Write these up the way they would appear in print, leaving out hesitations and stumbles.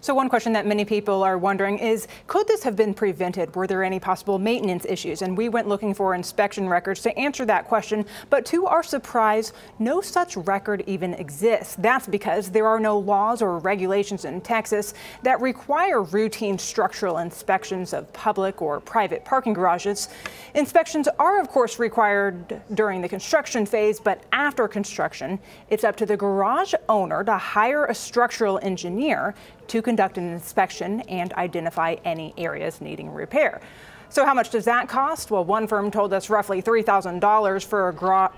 So one question that many people are wondering is, could this have been prevented? Were there any possible maintenance issues? And we went looking for inspection records to answer that question. But to our surprise, no such record even exists. That's because there are no laws or regulations in Texas that require routine structural inspections of public or private parking garages. Inspections are, of course, required during the construction phase, but after construction, it's up to the garage owner to hire a structural engineer to conduct an inspection and identify any areas needing repair. So how much does that cost? Well, one firm told us roughly $3,000 for a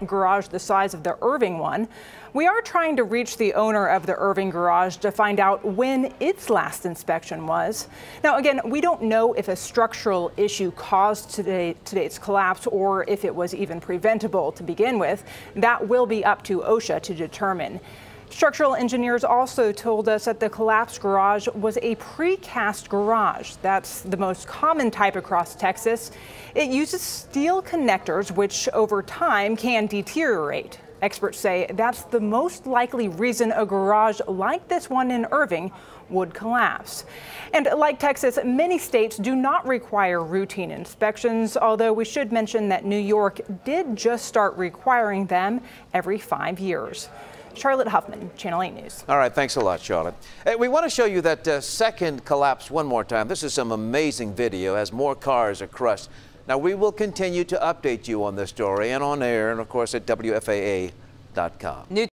garage the size of the Irving one. We are trying to reach the owner of the Irving garage to find out when its last inspection was. Now, again, we don't know if a structural issue caused today's collapse or if it was even preventable to begin with. That will be up to OSHA to determine. Structural engineers also told us that the collapsed garage was a precast garage. That's the most common type across Texas. It uses steel connectors, which over time can deteriorate. Experts say that's the most likely reason a garage like this one in Irving would collapse. And like Texas, many states do not require routine inspections, although we should mention that New York did just start requiring them every 5 years. Charlotte Huffman, Channel 8 News. All right, thanks a lot, Charlotte. Hey, we want to show you that second collapse one more time. This is some amazing video as more cars are crushed. Now, we will continue to update you on this story and on air and, of course, at WFAA.com.